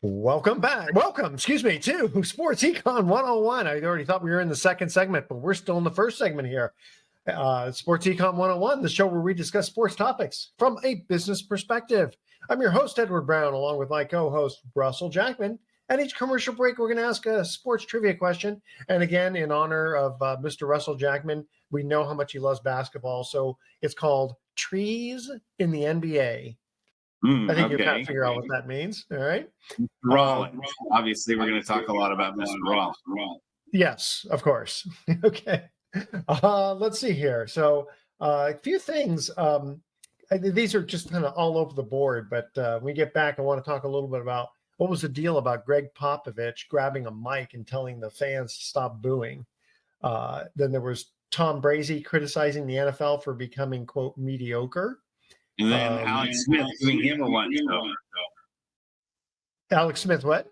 Welcome back. Welcome, excuse me, to Sports Econ 101. I already thought we were in the second segment, but we're still in the first segment here. Sports Econ 101, the show where we discuss sports topics from a business perspective. I'm your host, Edward Brown, along with my co-host, Russell Jackman. At each commercial break, we're going to ask a sports trivia question. And again, in honor of Mr. Russell Jackman, we know how much he loves basketball. So it's called Trees in the NBA. I think you kind of figure out what that means. All right. Rollins. Obviously, we're going to talk a lot about Mr. Rollins. Yes, of course. Okay. Let's see here. So a few things. These are just kind of all over the board, but when we get back, I want to talk a little bit about what was the deal about Greg Popovich grabbing a mic and telling the fans to stop booing. Then there was Tom Brady criticizing the NFL for becoming, quote, mediocre. And then Alex Smith giving him a lunch. Alex Smith, what?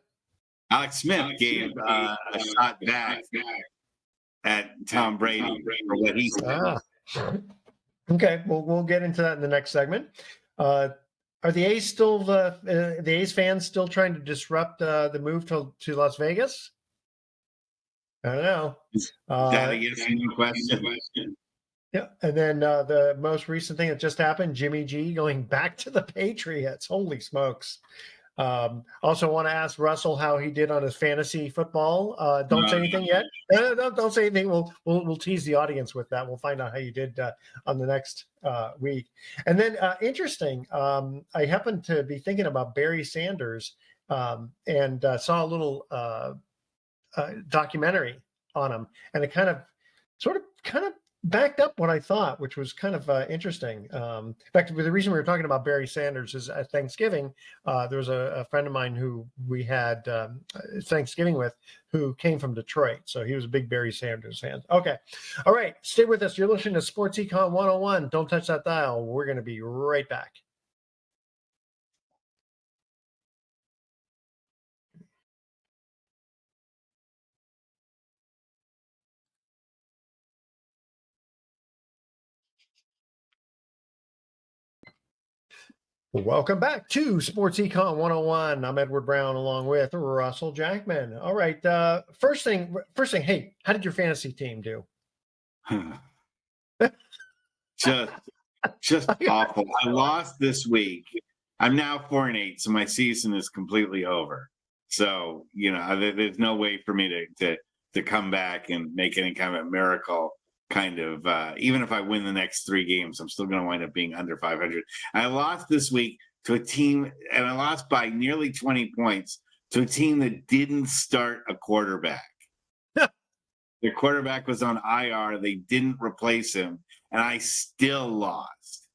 Alex Smith gave a shot back at Tom Brady for what he said. Okay, we'll get into that in the next segment. Are the A's still the A's fans still trying to disrupt the move to Las Vegas? I don't know. That is a new question. Yeah, and then the most recent thing that just happened, Jimmy G going back to the Patriots. Holy smokes. Also want to ask Russell how he did on his fantasy football. Don't say anything yet. Don't say anything. We'll tease the audience with that. We'll find out how you did on the next week. And then interesting, I happened to be thinking about Barry Sanders and saw a little documentary on him, and it kind of backed up what I thought, which was kind of interesting. In fact, the reason we were talking about Barry Sanders is at Thanksgiving, there was a friend of mine who we had Thanksgiving with who came from Detroit. So he was a big Barry Sanders fan. Okay. All right. Stay with us. You're listening to Sports Econ 101. Don't touch that dial. We're going to be right back. Welcome back to Sports Econ 101. I'm Edward Brown along with Russell Jackman. All right. First thing, hey, how did your fantasy team do? Just awful. I lost this week. I'm now 4-8, so my season is completely over. So, there's no way for me to come back and make any kind of a miracle. Even if I win the next 3 games, I'm still going to wind up being under 500. I lost this week to a team, and I lost by nearly 20 points to a team that didn't start a quarterback. Their quarterback was on IR. They didn't replace him, and I still lost.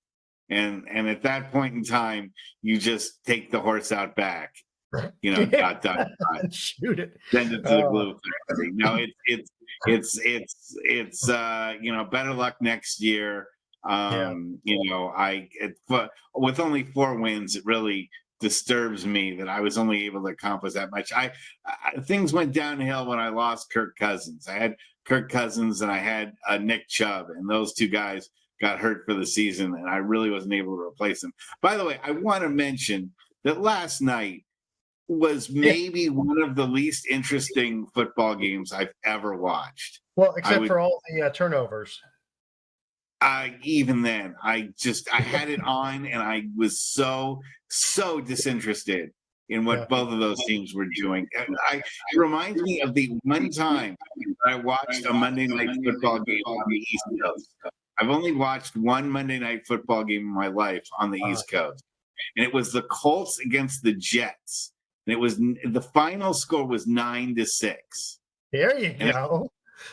And at that point in time, you just take the horse out back. Dot. Shoot it. Send it to the glue factory. No, it's better luck next year. With only 4 wins, it really disturbs me that I was only able to accomplish that much. Things went downhill when I lost Kirk Cousins. I had Kirk Cousins and I had Nick Chubb, and those 2 guys got hurt for the season, and I really wasn't able to replace them. By the way, I want to mention that last night was maybe one of the least interesting football games I've ever watched. Well, except for all the turnovers. Even then, I had it on, and I was so disinterested in what both of those teams were doing. It reminds me of the one time I watched a Monday Night Football game on the East Coast. I've only watched one Monday Night Football game in my life on the East Coast, and it was the Colts against the Jets. And the final score was 9-6. There you go.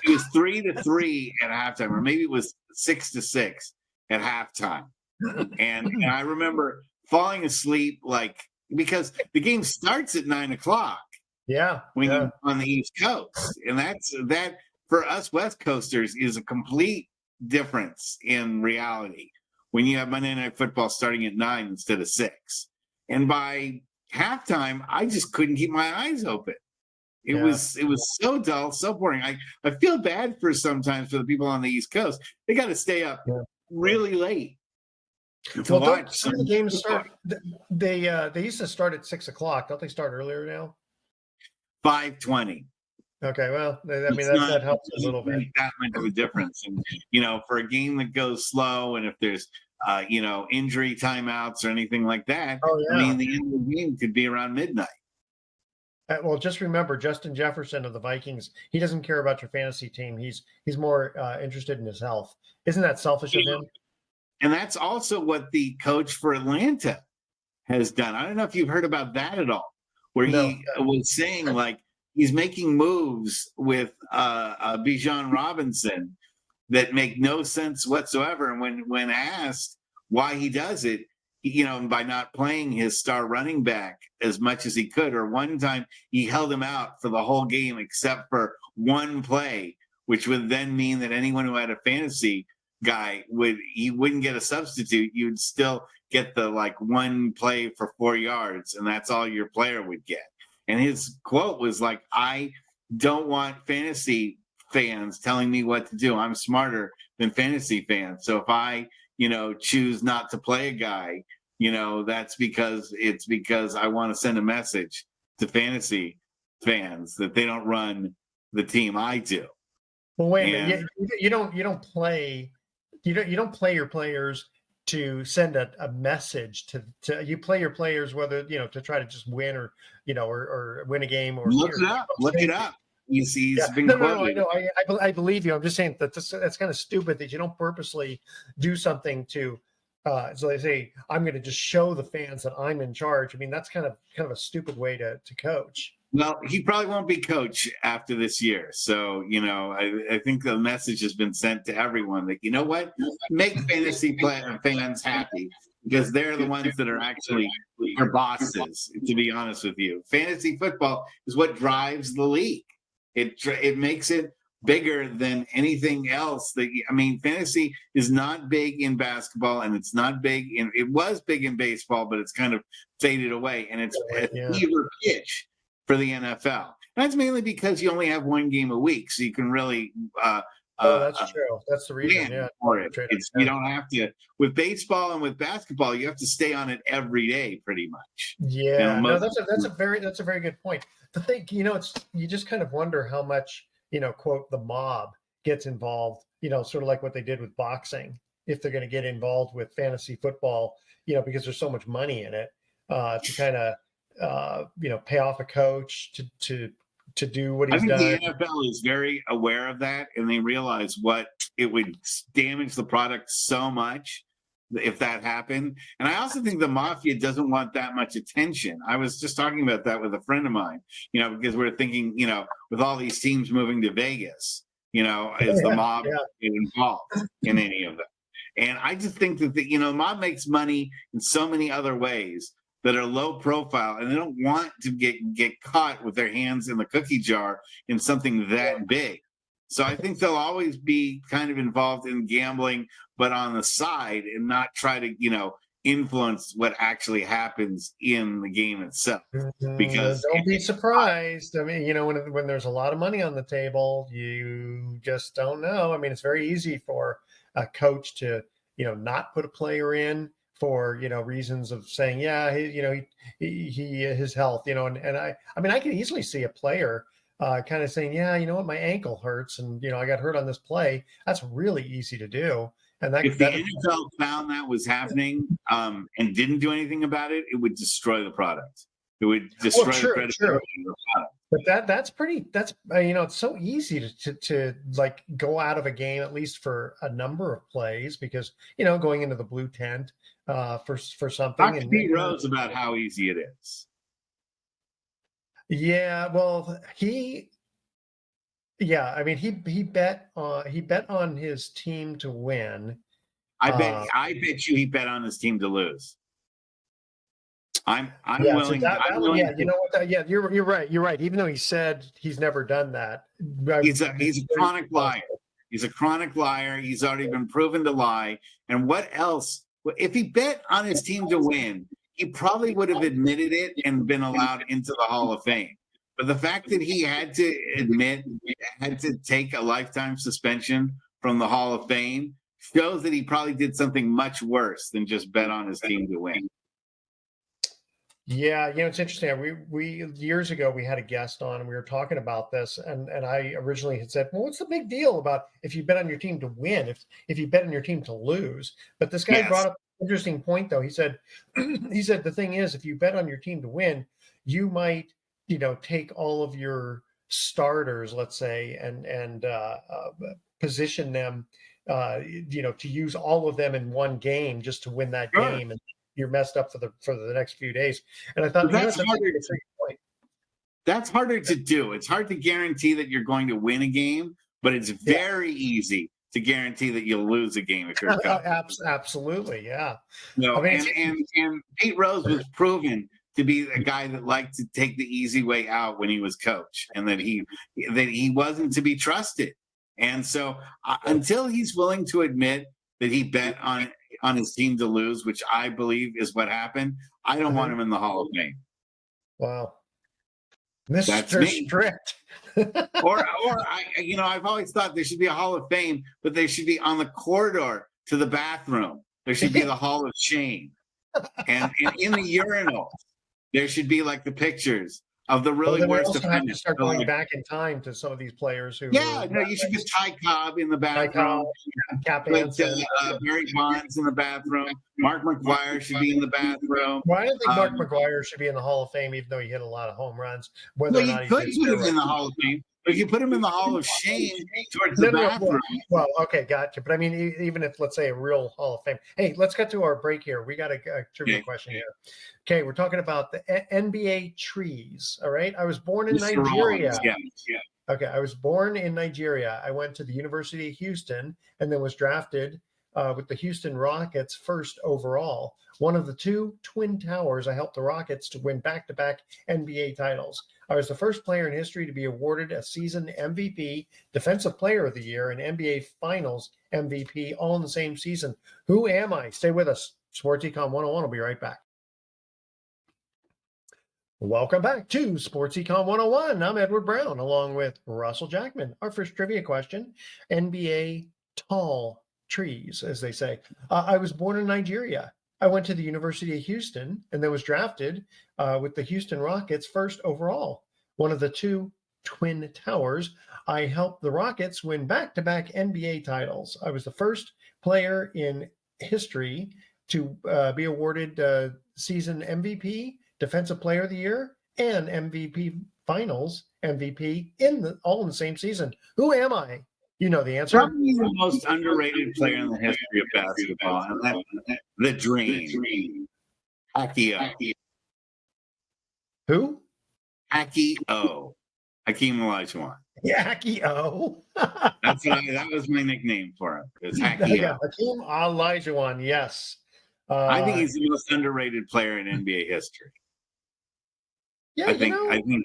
It was 3-3 at halftime, or maybe it was 6-6 at halftime. And I remember falling asleep, because the game starts at 9:00. Yeah. You're on the East Coast, and that for us West Coasters is a complete difference in reality when you have Monday Night Football starting at 9 instead of 6. And by halftime, I just couldn't keep my eyes open. It was so dull, so boring. I feel bad sometimes for the people on the East Coast. They got to stay up really late to Well, don't watch some some of the games football. start? They used to start at 6 o'clock. Don't they start earlier now? 5:20. Okay, well, I mean It's not, that it helps a little doesn't bit. make that much of a difference. And, for a game that goes slow, and if there's, injury timeouts or anything like that, Oh I yeah. mean, the end of the game could be around midnight. Well, just remember Justin Jefferson of the Vikings. He doesn't care about your fantasy team. He's more interested in his health. Isn't that selfish of him? And that's also what the coach for Atlanta has done. I don't know if you've heard about that at all, where No. he was saying like he's making moves with Bijan Robinson that make no sense whatsoever. And when asked why he does it, by not playing his star running back as much as he could, or one time he held him out for the whole game except for one play, which would then mean that anyone who had a fantasy guy wouldn't get a substitute. You'd still get the like one play for 4 yards, and that's all your player would get. And his quote was like, "I don't want fantasy fans telling me what to do. I'm smarter than fantasy fans. So if I, choose not to play a guy, that's because I want to send a message to fantasy fans that they don't run the team I do." Well, wait a minute. And You don't play your players to send a message to you play your players whether to try to just win or win a game or look it up. Look it up. He's been no, I quoted. know. I believe you. I'm just saying that's kind of stupid that you don't purposely do something to. So they say I'm going to just show the fans that I'm in charge. I mean that's kind of a stupid way to coach. Well, he probably won't be coach after this year. So, I think the message has been sent to everyone that, what? Make fantasy fans happy, because they're the ones that are actually our bosses, to be honest with you. Fantasy football is what drives the league. It makes it bigger than anything else. Fantasy is not big in basketball, and it's not it was big in baseball, but it's kind of faded away. And it's a fever pitch for the NFL. And that's mainly because you only have one game a week, so you can really That's true. That's the reason. plan Yeah. for it. You don't have to with baseball and with basketball. You have to stay on it every day, pretty much. Yeah. No, that's a very good point. The thing, you just kind of wonder how much quote the mob gets involved. Sort of like what they did with boxing. If they're going to get involved with fantasy football, because there's so much money in it, to kind of pay off a coach to do what I he's think done. the NFL is very aware of that, and they realize what it would damage the product so much if that happened. And I also think the mafia doesn't want that much attention. I was just talking about that with a friend of mine, because we're thinking, with all these teams moving to Vegas, is the mob involved in any of them? And I just think that the mob makes money in so many other ways that are low profile, and they don't want to get caught with their hands in the cookie jar in something that big. So I think they'll always be kind of involved in gambling, but on the side, and not try to influence what actually happens in the game itself. Because don't be surprised. I mean, when there's a lot of money on the table, you just don't know. I mean, it's very easy for a coach to not put a player in for reasons of saying his health and I mean I could easily see a player kind of saying what, my ankle hurts and I got hurt on this play. That's really easy to do. And if the NFL found that was happening and didn't do anything about it, it would destroy the product. It would destroy the credibility of the product. But that's pretty. That's it's so easy to like go out of a game at least for a number of plays because going into the blue tent for something. Talk to Pete Rose about how easy it is. Yeah, well, I mean, he bet on his team to win. I bet you he bet on his team to lose. I'm willing. You know what? You're right. You're right. Even though he said he's never done that, he's a chronic liar. He's a chronic liar. He's already been proven to lie. And what else? If he bet on his team to win, he probably would have admitted it and been allowed into the Hall of Fame. But the fact that he had to take a lifetime suspension from the Hall of Fame shows that he probably did something much worse than just bet on his team to win. Yeah, it's interesting. We years ago we had a guest on and we were talking about this, and I originally had said, well, what's the big deal about if you bet on your team to win, if you bet on your team to lose? But this guy brought up an interesting point though. He said the thing is, if you bet on your team to win, you might take all of your starters, let's say, and position them to use all of them in one game just to win that game, and you're messed up for the next few days. And I thought, that's harder. That's harder to do. It's hard to guarantee that you're going to win a game, but it's very easy to guarantee that you'll lose a game if you're a coach. Absolutely, yeah. And Pete Rose was proven to be a guy that liked to take the easy way out when he was coach, and that he wasn't to be trusted. And so until he's willing to admit that he bet on his team to lose, which I believe is what happened, I don't want him in the Hall of Fame. Wow. Mr. Strict. or I've always thought there should be a Hall of Fame, but they should be on the corridor to the bathroom. There should be the Hall of Shame. And in the urinal, there should be like the pictures of the really worst offenders. Have to start going back in time to some of these players who. You should put Ty Cobb in the bathroom. Barry Bonds in the bathroom. Mark McGwire should be in the bathroom. Well, I don't think Mark McGwire should be in the Hall of Fame, even though he hit a lot of home runs. Whether or not he could put him in the Hall of Fame. But if you put him in the Hall of Shame towards the bathroom. Well, okay, gotcha. But I mean, even if, let's say, a real Hall of Fame. Hey, let's get to our break here. We got a trivia question here. Okay, we're talking about the NBA trees. All right. I was born in Nigeria. Okay, I was born in Nigeria. I went to the University of Houston and then was drafted with the Houston Rockets first overall. One of the two Twin Towers, I helped the Rockets to win back-to-back NBA titles. I was the first player in history to be awarded a season MVP, Defensive Player of the Year, and NBA Finals MVP all in the same season. Who am I? Stay with us. Sports Econ 101. I'll be right back. Welcome back to Sports Econ 101. I'm Edward Brown, along with Russell Jackman. Our first trivia question, NBA tall trees, as they say. I was born in Nigeria. I went to the University of Houston and then was drafted with the Houston Rockets first overall. One of the two Twin Towers. I helped the Rockets win back-to-back NBA titles. I was the first player in history to be awarded season MVP, Defensive Player of the Year, and MVP Finals MVP all in the same season. Who am I? You know the answer. Probably the most underrated player in the history of basketball. The Dream. Hakeem. Who? Hakeem Olajuwon. Yeah, Hakeem. That was my nickname for him. It was Hakeem. Yeah, Hakeem Olajuwon. Yes. I think he's the most underrated player in NBA history. Yeah, I think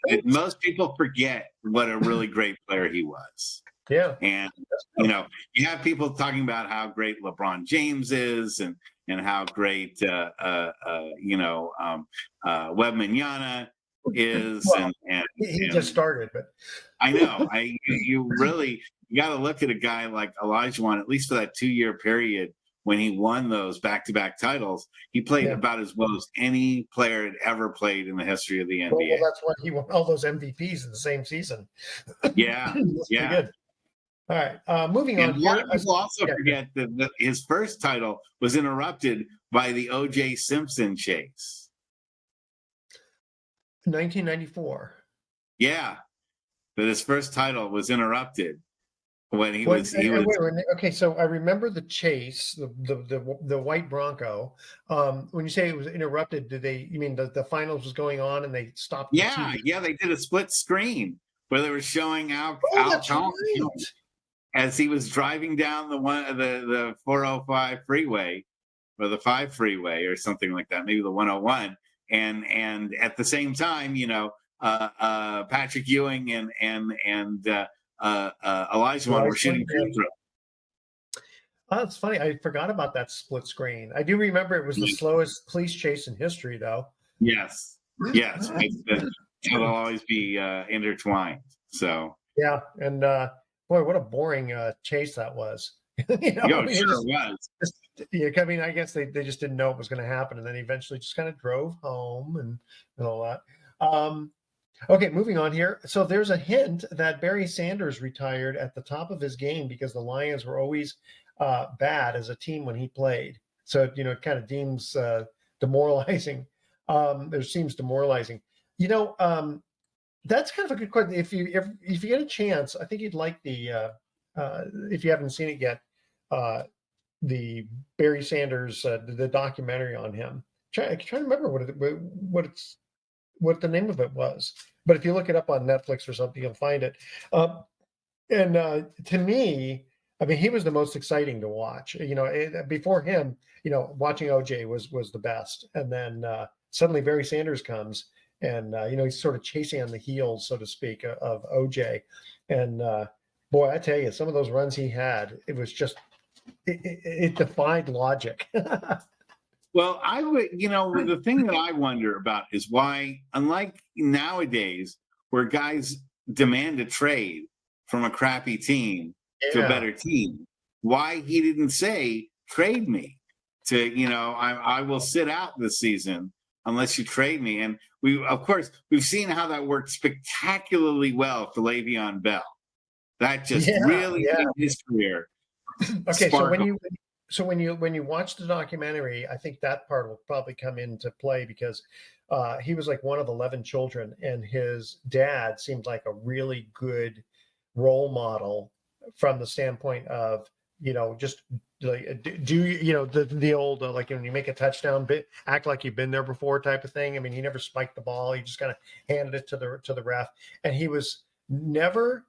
that most people forget what a really great player he was. Yeah. And you have people talking about how great LeBron James is and how great Wembanyama is. Well, he just started, but I know. You got to look at a guy like Olajuwon, at least for that 2-year period when he won those back-to-back titles. He played about as well as any player had ever played in the history of the NBA. Well, that's why he won all those MVPs in the same season. Yeah, yeah. Good. All right, moving on. A lot of people also forget that his first title was interrupted by the O.J. Simpson chase. 1994. Yeah, that his first title was interrupted when he was. Okay, so I remember the chase, the white Bronco. When you say it was interrupted, you mean the finals was going on and they stopped? Yeah, they did a split screen where they were showing Al Thompson as he was driving down the 405 freeway or the 5 freeway or something like that, maybe the 101, and at the same time, Patrick Ewing and Olajuwon were shooting free throw. Oh, that's funny. I forgot about that split screen. I do remember it was the slowest police chase in history, though. Yes. It'll always be intertwined. So yeah, and boy, what a boring chase that was. Yo, it sure was. I mean, I guess they just didn't know it was going to happen, and then eventually just kind of drove home and all that. Okay, moving on here. So there's a hint that Barry Sanders retired at the top of his game because the Lions were always bad as a team when he played. So it kind of deems demoralizing. It seems demoralizing. That's kind of a good question. If you get a chance, I think you'd like the if you haven't seen it yet, the Barry Sanders the documentary on him. I try to remember what the name of it was, but if you look it up on Netflix or something, you'll find it. And to me, I mean, he was the most exciting to watch. Before him, watching OJ was the best, and then suddenly Barry Sanders comes, and he's sort of chasing on the heels, so to speak, of OJ, and boy, I tell you, some of those runs he had, it was just it defied logic. Well, I would, the thing that I wonder about is why, unlike nowadays, where guys demand a trade from a crappy team to a better team, why he didn't say, trade me I will sit out this season unless you trade me. And we've seen how that worked spectacularly well for Le'Veon Bell. That just really made his career. Okay, sparkle. so when you watch the documentary, I think that part will probably come into play because he was like one of 11 children, and his dad seemed like a really good role model from the standpoint of just like the old like when you make a touchdown, act like you've been there before type of thing. I mean, he never spiked the ball; he just kind of handed it to the ref, and he was never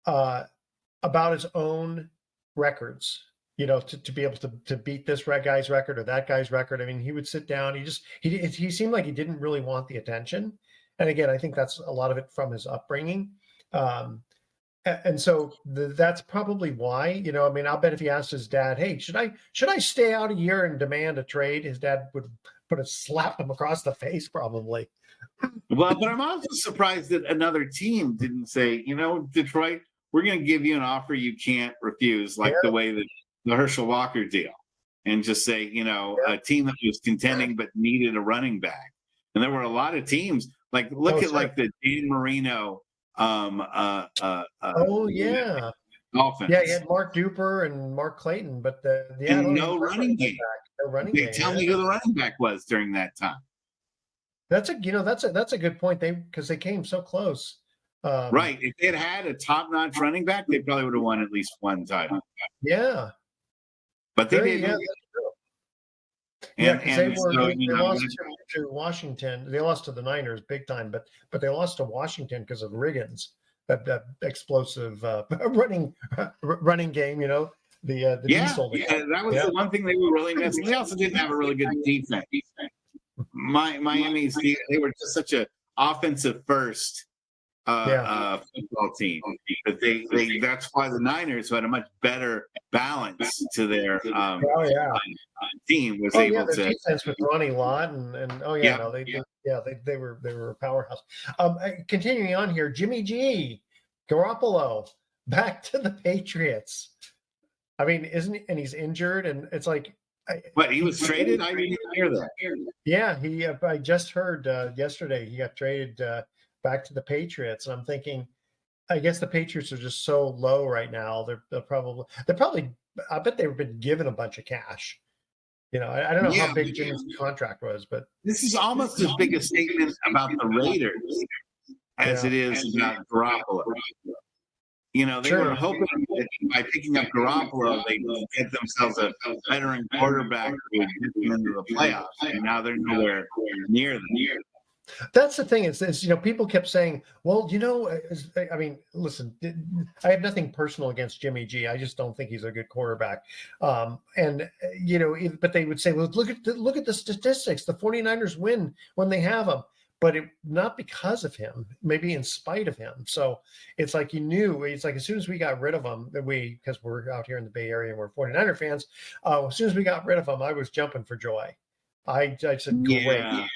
about his own records. To be able to beat this guy's record or that guy's record. I mean, he would sit down. He seemed like he didn't really want the attention. And again, I think that's a lot of it from his upbringing. And so that's probably why. I mean, I'll bet if he asked his dad, "Hey, should I stay out a year and demand a trade?" His dad would put a slap him across the face, probably. Well, but I'm also surprised that another team didn't say, Detroit, we're going to give you an offer you can't refuse, like the way that the Herschel Walker deal, and just say, a team that was contending but needed a running back. And there were a lot of teams like like the Dan Marino. Dolphins. Yeah, you had Mark Duper and Mark Clayton, but no running game. No running game. Tell me who the running back was during that time. That's a good point. Because they came so close. Right. If they'd had a top-notch running back, they probably would have won at least one title. Yeah. But they didn't. Yeah, because they lost to Washington. They lost to the Niners big time, but they lost to Washington because of Riggins, that explosive running game. The diesel. Yeah, that was the one thing they were really missing. They also didn't have a really good defense. Miami's they were just such an offensive first football team that that's why the Niners, who had a much better balance to their team, was able to defense with Ronnie Lott and they were a powerhouse. Continuing on here, Jimmy G, Garoppolo back to the Patriots. I mean, and he's injured, and it's like. But he was traded? I didn't even hear that. Yeah, I just heard yesterday he got traded back to the Patriots, and I'm thinking, I guess the Patriots are just so low right now. They're probably. I bet they've been given a bunch of cash. I don't know how big Jimmy's contract was, but this is almost as big a statement about the Raiders as it is about Garoppolo. They were hoping that by picking up Garoppolo, they'd get themselves a veteran quarterback who would get them into the playoffs, and now they're nowhere near them. That's the thing is people kept saying, well, I mean, listen, I have nothing personal against Jimmy G. I just don't think he's a good quarterback. But they would say, well, look at the statistics. The 49ers win when they have him, but not because of him, maybe in spite of him. So it's like it's like as soon as we got rid of him, because we're out here in the Bay Area and we're 49er fans, as soon as we got rid of him, I was jumping for joy. I said, go away,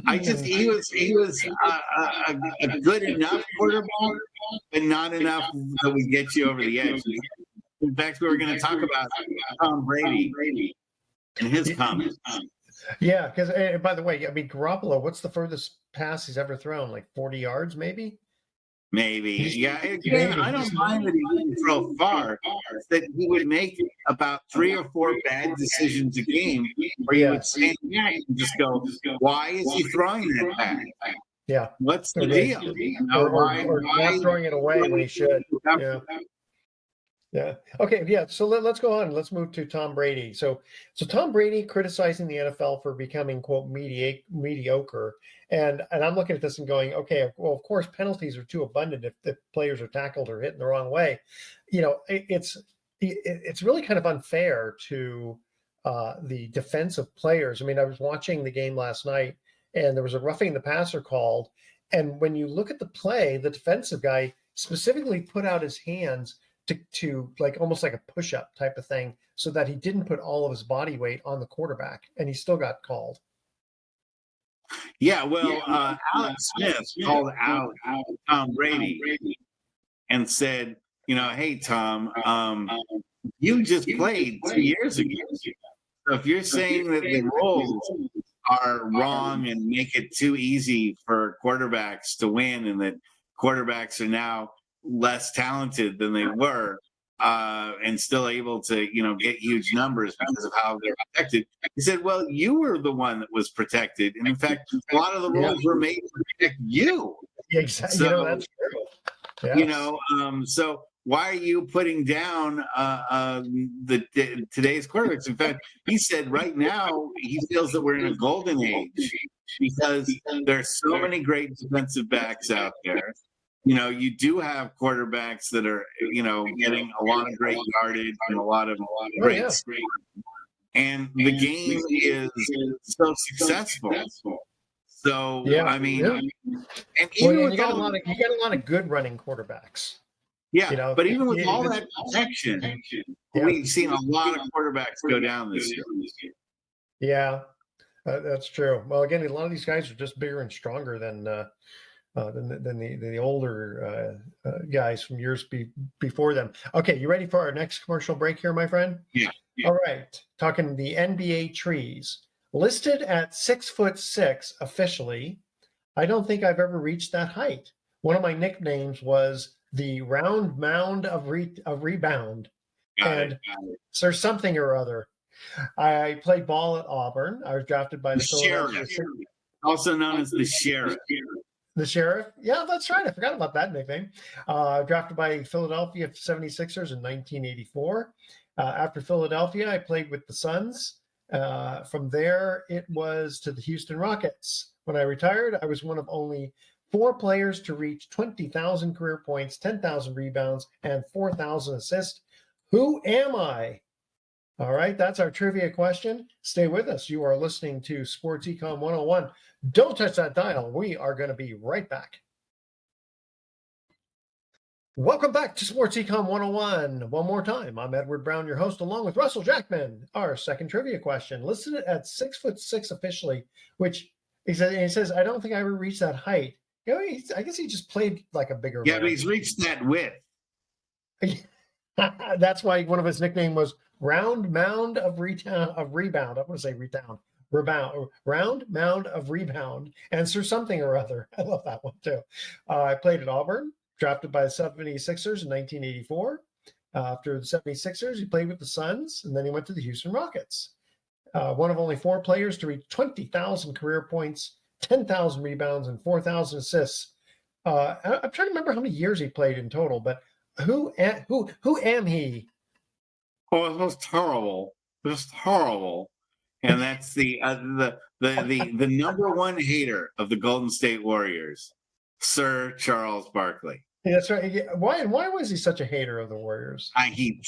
he was a good enough quarterback, but not enough that would get you over the edge. In fact, we were going to talk about Tom Brady and his comments. Yeah, because by the way, I mean Garoppolo, what's the furthest pass he's ever thrown? Like 40 yards, maybe? Maybe. Yeah. Again, Maybe. I don't mind that he wouldn't throw far. It's that he would make about 3 or 4 bad decisions a game where you would stand back and just go, why is he throwing that pass? Yeah. What's the deal? Or not throwing it away when he should. Yeah. Yeah. Okay. Yeah. So let's go on. Let's move to Tom Brady. So Tom Brady criticizing the NFL for becoming quote mediocre, and I'm looking at this and going, okay, well, of course, penalties are too abundant if the players are tackled or hit in the wrong way. You know, it's really kind of unfair to the defensive players. I mean, I was watching the game last night, and there was a roughing the passer called, and when you look at the play, the defensive guy specifically put out his hands to like almost like a push-up type of thing so that he didn't put all of his body weight on the quarterback, and he still got called. Yeah, well, Alex Smith called out Tom Brady and said, you know, hey, Tom, you just played 2 years ago. So if you're saying that the rules are wrong and make it too easy for quarterbacks to win and that quarterbacks are now less talented than they were and still able to, you know, get huge numbers because of how they're protected. He said, well, you were the one that was protected. And in fact, a lot of the rules were made to protect you. Yeah, exactly. So, you know, that's true. Yes. You know, so why are you putting down today's quarterbacks? In fact, he said right now he feels that we're in a golden age because there's so many great defensive backs out there. You know, you do have quarterbacks that are, you know, getting a lot of great yardage and a lot of great speed. And the game is so successful. So I mean, and even with you got a lot of good running quarterbacks. Yeah, you know, but even with all that protection, we've seen a lot of quarterbacks go down this year. Yeah, that's true. Well, again, a lot of these guys are just bigger and stronger than the older guys from years before them. Okay, you ready for our next commercial break here, my friend? Yeah. All right, talking the NBA trees. Listed at 6'6" officially. I don't think I've ever reached that height. One of my nicknames was the round mound of rebound. Got it. There's something or other. I played ball at Auburn. I was drafted by the Sheriff, also known as the Sheriff. The Sheriff? Yeah, that's right. I forgot about that nickname. Drafted by Philadelphia 76ers in 1984. After Philadelphia, I played with the Suns. From there, it was to the Houston Rockets. When I retired, I was one of only 4 players to reach 20,000 career points, 10,000 rebounds, and 4,000 assists. Who am I? All right, that's our trivia question. Stay with us. You are listening to Sports Econ 101. Don't touch that dial. We are going to be right back. Welcome back to Sports Econ 101. One more time, I'm Edward Brown, your host, along with Russell Jackman. Our second trivia question, listed at 6'6" officially, which he says, I don't think I ever reached that height. You know, I guess he just played like a bigger man. But he's reached that width. That's why one of his nickname was Round Mound of Rebound. I want to say rebound. Round Mound of Rebound. Answer something or other. I love that one too. I played at Auburn, drafted by the 76ers in 1984. After the 76ers, he played with the Suns, and then he went to the Houston Rockets. One of only 4 players to reach 20,000 career points, 10,000 rebounds, and 4,000 assists. I'm trying to remember how many years he played in total, but who am he? Oh, it was horrible. Just horrible. And that's the number one hater of the Golden State Warriors, Sir Charles Barkley. That's right. Why was he such a hater of the Warriors? He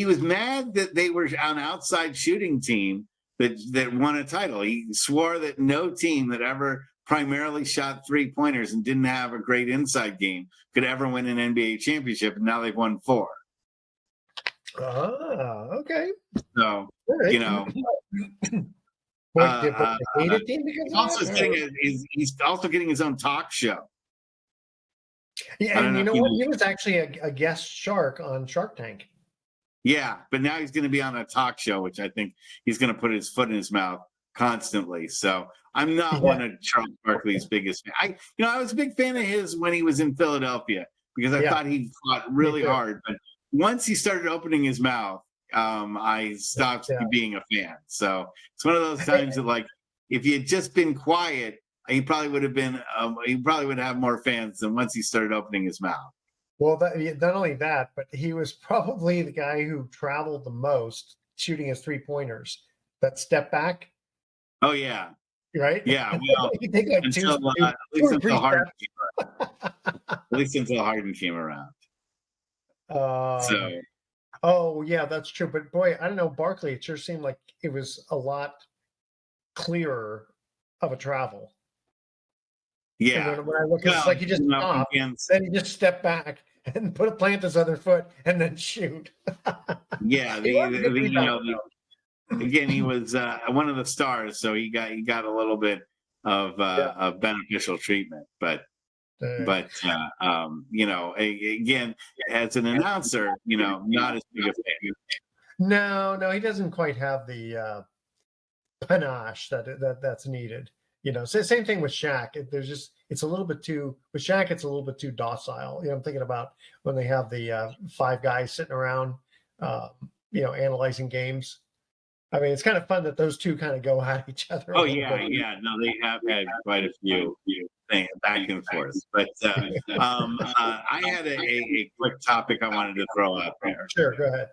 was mad that they were an outside shooting team that won a title. He swore that no team that ever primarily shot 3-pointers and didn't have a great inside game could ever win an NBA championship. And now they've won 4. Okay. So, right. You know. He's also he's also getting his own talk show. Yeah, I don't and know you if know you what? know. He was actually a guest shark on Shark Tank. Yeah, but now he's going to be on a talk show, which I think he's going to put his foot in his mouth constantly. So I'm not Yeah, one of Charles Barkley's biggest. I was a big fan of his when he was in Philadelphia because I yeah, thought he fought me really too. hard. But once he started opening his mouth, I stopped Yeah. being a fan. So it's one of those Hey, times that, like, if he had just been quiet, he probably would have been. He probably would have more fans than once he started opening his mouth. well, not only that, but he was probably the guy who traveled the most shooting his 3-pointers. That step back, Oh yeah, right? yeah. Well, You take like until two at two least or three until Harden steps. came around. At least until Harden came around. So Um, oh yeah, that's true. But boy, I don't know, Barkley. It sure seemed like it was a lot clearer of a travel. And yeah. when I look, it's Well, like he just stopped, again, then he just stepped back and plant his other foot and then shoot. yeah. He was a good rebounder, Again, he was one of the stars, so he got a little bit of beneficial treatment. But though. again, as an announcer, not as big a fan. No, he doesn't quite have the panache that's needed. Same thing with Shaq. It's a little bit too with Shaq. It's a little bit too docile. I'm thinking about when they have the five guys sitting around, um, analyzing games. I mean, it's kind of fun that those two kind of go at each other a Oh little yeah, bit. yeah. No, they have had quite a few things back and forth. But I had a quick topic I wanted to throw out there, Sure, go ahead.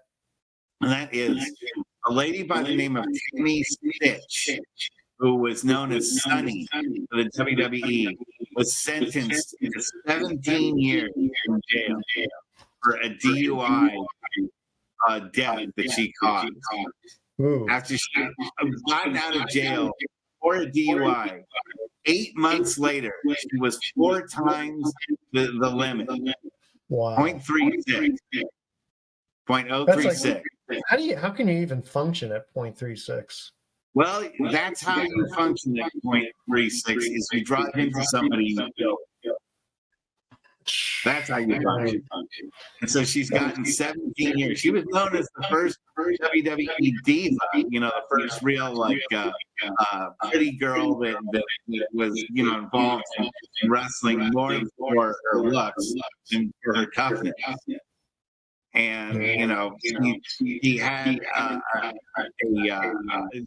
and that is a lady by the name of Tammy Stitch, who was known as Sunny for the WWE, was sentenced to 17 years in jail for a DUI death that she caused. Ooh, After she gotten out of jail for a DUI, 8 months later, she was 4 times the limit, wow. 0.36, That's like 0.036. how can you even function at 0.36? Well, that's how you function at 0.36 is you drive into somebody and you kill them. That's how you function. And so she's gotten 17 years. She was known as the first WWE diva, the first real pretty girl that was involved in wrestling more for her looks than for her toughness. And he had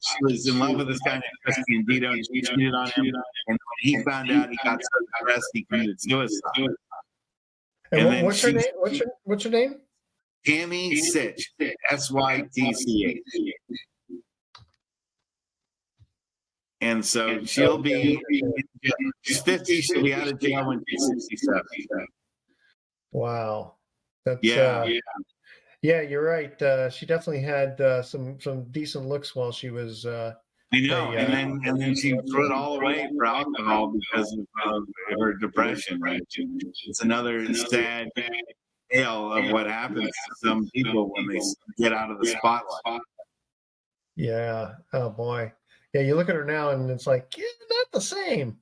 she was in love with this guy named Christian Dito, and she cheated on him. And when he found out, he got so depressed he committed suicide. And then what's her name? What's her name? Tammy Sitch, Sytch. And so she'll be, she's 50, she'll be out of jail when she's 67. Wow, that's Yeah. yeah. You're right. She definitely had some decent looks while she was. I know, and then she threw it all away for alcohol because of her depression. Right, it's another sad tale of what happens to some people when they get out of the spotlight. Yeah. Oh boy. Yeah. You look at her now, and it's like not the same.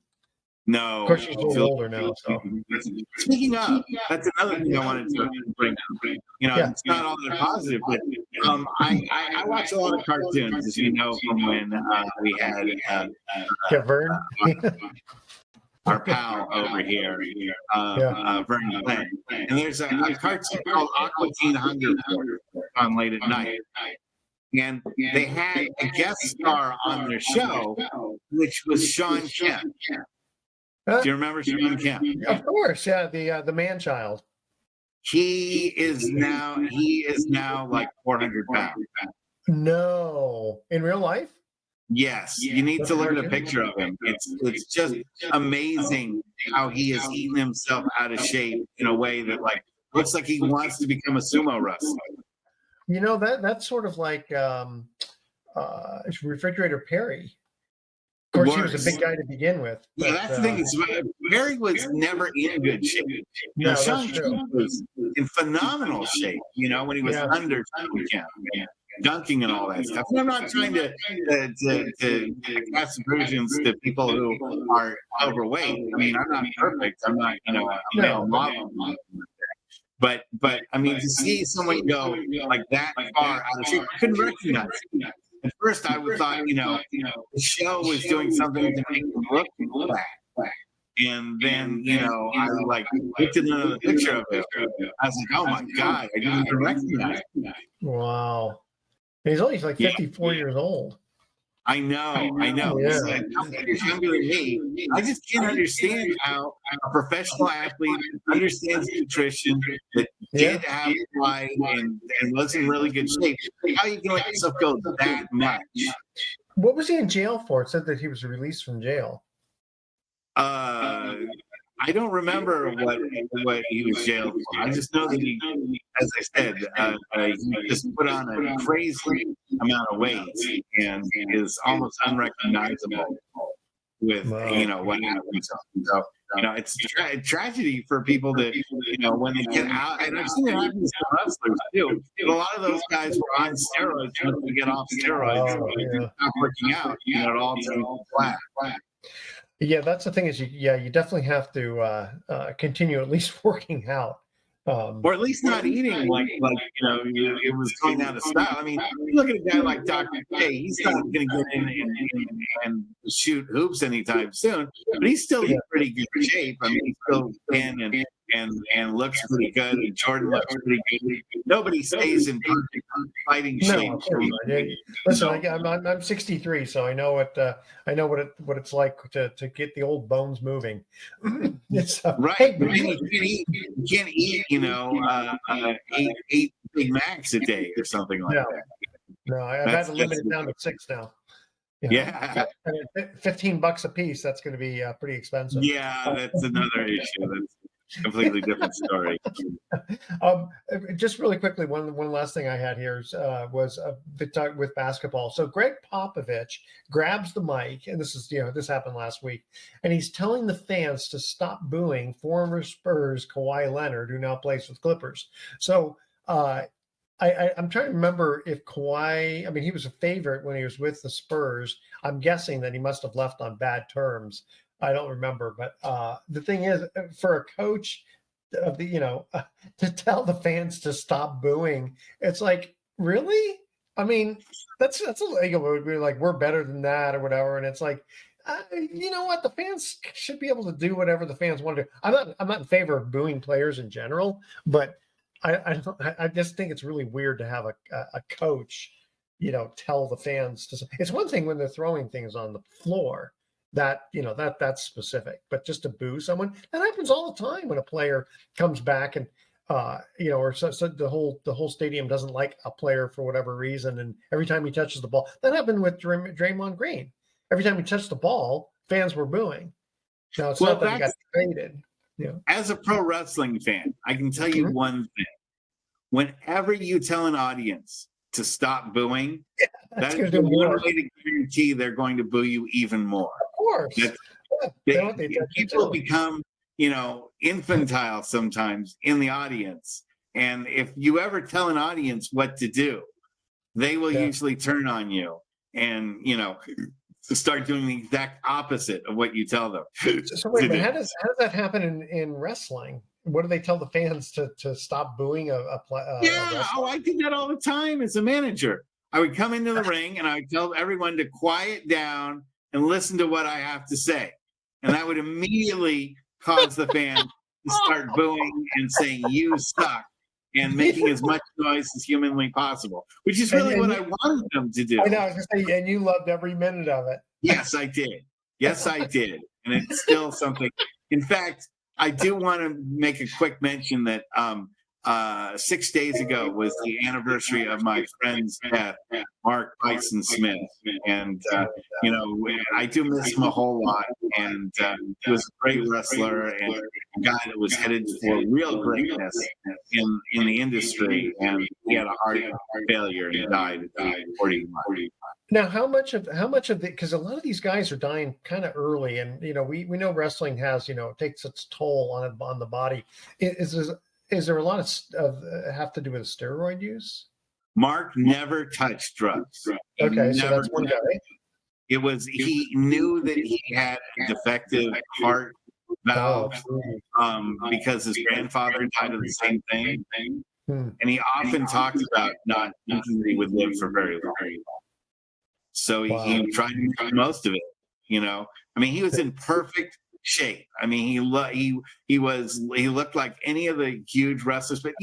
No, Of course, she's a little older now. So. Speaking of, that's another thing I wanted to bring up. It's not all that positive, but I watch a lot of cartoons, as you know, from when we had Vern. our pal over here, Vern Glenn. And there's a cartoon called Aqua Teen Hunger Force on late at night. And they had a guest star on their show, which was Sean Kemp. Do you remember Sean Kemp? Of course, yeah. The man child. He is now like 400 pounds. No, in real life. Yes, you need to look at a picture of him. It's just amazing how he has eaten himself out of shape in a way that looks like he wants to become a sumo wrestler. That's sort of like Refrigerator Perry. Of course, he was a big guy to begin with. But, yeah, that's the thing. Perry was never in good shape. No, Sean Kemp was in phenomenal shape. When he was under Sean Kemp. dunking and all that stuff. And I'm not trying to cast aspersions to people who are overweight. I mean, I'm not perfect. I'm not, you know, a male model. But I mean, to see someone go like that far out of shape, I couldn't recognize it. At first, I would thought, you know, the show was doing something to make him look fat. And then, you know, I like looked at another picture of it. I was like, oh my God, I didn't even recognize it. Wow. He's only like 54 years old. I know. Yeah. He's like, how many years younger than me? I just can't understand how a professional athlete understands nutrition, that did have life and was in really good shape. How you can let yourself go that much? What was he in jail for? It said that he was released from jail. I don't remember what he was jailed for. I just know that he, as I said, he just put on a crazy amount of weight and is almost unrecognizable with you know what happened to him. So you know, it's a tragedy for people that you know when they get out. And I've seen it happen to some wrestlers too. But a lot of those guys were on steroids once they get off steroids, stop working out. You know, it all turns flat. Yeah, that's the thing is, you definitely have to continue at least working out. Or at least not eating like you know it was going out of style. I mean, you look at a guy like Dr. K. He's not going to get in and shoot hoops anytime soon, but he's still in pretty good shape. I mean, he's still thin and looks pretty good. And Jordan looks pretty good. Nobody stays in perfect fighting shape. Listen, I'm 63, so I know what it's like to get the old bones moving. It's right. Hey, you can't eat, you know, eight Big Macs a day or something like that. No, I've had to limit it down to 6 now. Yeah. I mean, $15 a piece. That's going to be pretty expensive. Yeah, that's another issue. That's a completely different story. Just really quickly, one last thing I had here was with basketball. So Greg Popovich grabs the mic, and this happened last week, and he's telling the fans to stop booing former Spurs Kawhi Leonard, who now plays with Clippers. So I'm trying to remember if Kawhi, I mean, he was a favorite when he was with the Spurs. I'm guessing that he must have left on bad terms. I don't remember, but the thing is, for a coach of the, to tell the fans to stop booing, it's like, really? I mean, that's illegal. It would be like, we're better than that or whatever. And it's like, you know what? The fans should be able to do whatever the fans want to do. I'm not in favor of booing players in general, but I just think it's really weird to have a coach, tell the fans to. It's one thing when they're throwing things on the floor. That's specific, but just to boo someone, that happens all the time when a player comes back and or so the whole stadium doesn't like a player for whatever reason, and every time he touches the ball, that happened with Draymond Green. Every time he touched the ball, fans were booing. Now it's not that he got traded. As a pro wrestling fan, I can tell you one thing: whenever you tell an audience to stop booing, that is one way to guarantee they're going to boo you even more. Of course. People become, infantile sometimes in the audience. And if you ever tell an audience what to do, they will usually turn on you and, start doing the exact opposite of what you tell them. So wait a minute, how does that happen in wrestling? What do they tell the fans to stop booing a I did that all the time as a manager. I would come into the ring and I would tell everyone to quiet down and listen to what I have to say. And that would immediately cause the fans to start booing and saying, "You suck," and making as much noise as humanly possible, which is really what I wanted them to do. I know, I was going to say, and you loved every minute of it. Yes, I did. Yes, I did. And it's still something. In fact, I do want to make a quick mention that 6 days ago was the anniversary of my friend's death, Mark Bison Smith. And, I do miss him a whole lot. And he was a great wrestler and a guy that was headed for real greatness in the industry. And he had a heart failure and died at 41. Now, how much of the, because a lot of these guys are dying kind of early, and we know wrestling has takes its toll on the body. Is there a lot of have to do with steroid use? Mark never touched drugs. He Okay, so never that's one guy. It was he knew that he had a defective heart valve because his grandfather died of the same thing, and he often talked about not thinking that he would live for very long. So he tried to make the most of it. I mean, he was in perfect shape. I mean, he looked like any of the huge wrestlers. But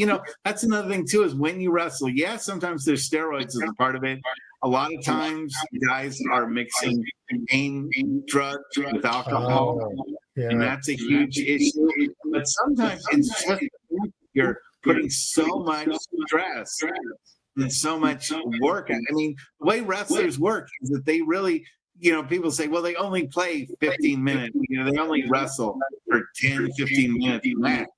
that's another thing too, is when you wrestle, sometimes there's steroids as a part of it. A lot of times guys are mixing pain drugs with alcohol, and that's a huge issue. But sometimes it's just you're putting so much stress and so much work. I mean, the way wrestlers work is that they really, people say, well, they only play 15 minutes. They only wrestle for 10, 15 minutes max.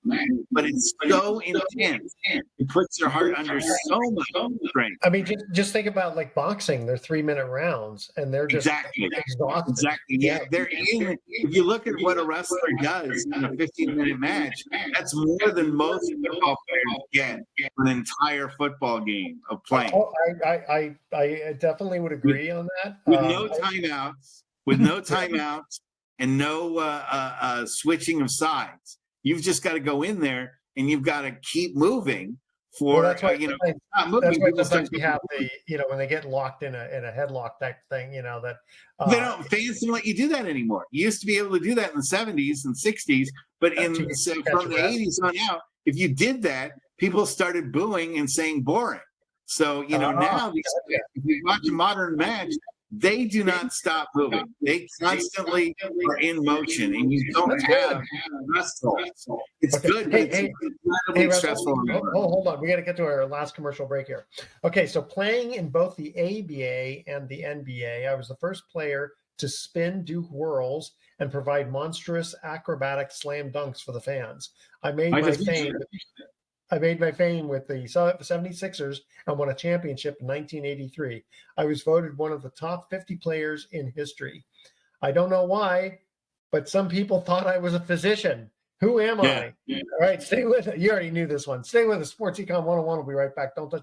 But it's so intense. It puts their heart under so much strain. I mean, just think about like boxing. They're 3-minute rounds, and they're just exhausted. Exactly. Yeah. If you look at what a wrestler does in a 15-minute match, that's more than most football players get for an entire football game of playing. Oh, I definitely would agree on that. With no timeouts, and no switching of sides. You've just got to go in there and you've got to keep moving. That's why sometimes we have when they get locked in a headlock type thing, that fans don't let you do that anymore. You used to be able to do that in the 70s and 60s, but from the 80s on out, if you did that, people started booing and saying boring. So now if you watch a modern match, they do not stop moving. They constantly are in motion, and you don't have wrestle. It's good, but it's incredibly stressful. Hold on. We got to get to our last commercial break here. Okay, so playing in both the ABA and the NBA, I was the first player to spin, do whirls, and provide monstrous acrobatic slam dunks for the fans. I made my fame with the 76ers and won a championship in 1983. I was voted one of the top 50 players in history. I don't know why, but some people thought I was a physician. Who am I? Yeah. All right, stay with it. You already knew this one. Stay with us. Sports Econ 101. We'll be right back. Don't touch.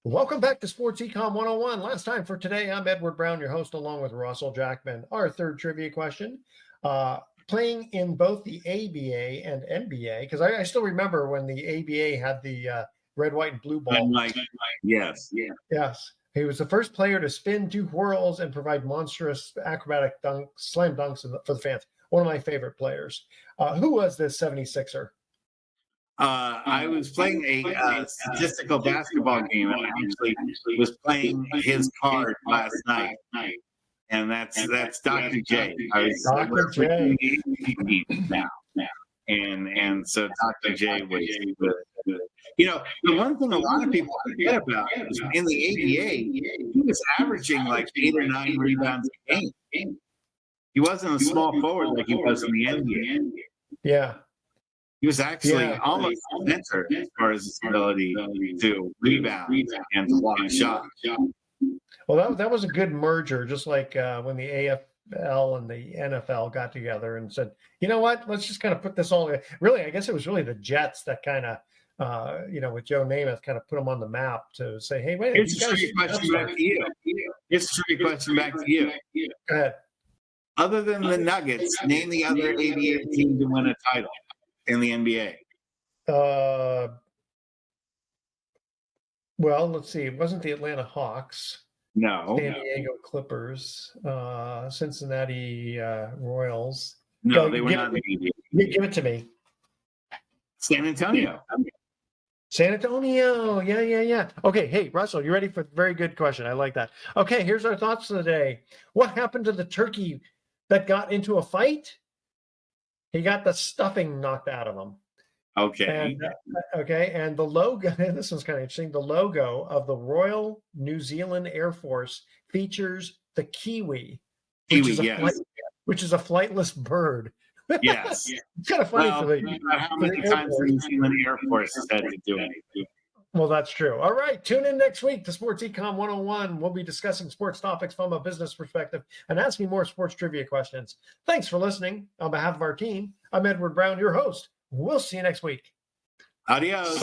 Welcome back to Sports Econ 101. Last time for today, I'm Edward Brown, your host, along with Russell Jackman. Our third trivia question. Playing in both the ABA and NBA, because I still remember when the ABA had the red, white, and blue ball. Yes. He was the first player to spin, do whirls, and provide monstrous acrobatic slam dunks for the fans. One of my favorite players. Who was this 76er? I was playing a statistical basketball game, and I actually was playing his card last night. And that's Dr. J. I was Dr. J. now. And so Dr. J was the one thing a lot of people forget about is in the ABA, he was averaging like 8 or 9 rebounds a game. He wasn't a small forward like he was in the NBA. Yeah. He was actually almost a center as far as his ability to rebound and to block shots. Well, that was a good merger, just like when the AFL and the NFL got together and said, you know what, let's just kind of put this all together. Really, I guess it was really the Jets that kind of, with Joe Namath, kind of put them on the map to say, hey, wait. Here's a trivia question back to you. Go ahead. Other than the Nuggets, name the other ABA team to win a title in the NBA. Well, let's see. It wasn't the Atlanta Hawks. No. San Diego Clippers, Cincinnati Royals. No, they were not in the ABA. Give it to me. San Antonio. San Antonio. Yeah. Okay. Hey, Russell, you ready for a very good question? I like that. Okay, here's our thoughts of the day. What happened to the turkey that got into a fight? He got the stuffing knocked out of him. Okay. And the logo, this one's kind of interesting. The logo of the Royal New Zealand Air Force features the kiwi, which is a flightless bird. Yes. It's kind of funny for the how many times the New Zealand Air Force has had to do it. Well, that's true. All right. Tune in next week to Sports Econ 101. We'll be discussing sports topics from a business perspective and asking more sports trivia questions. Thanks for listening. On behalf of our team, I'm Edward Brown, your host. We'll see you next week. Adios.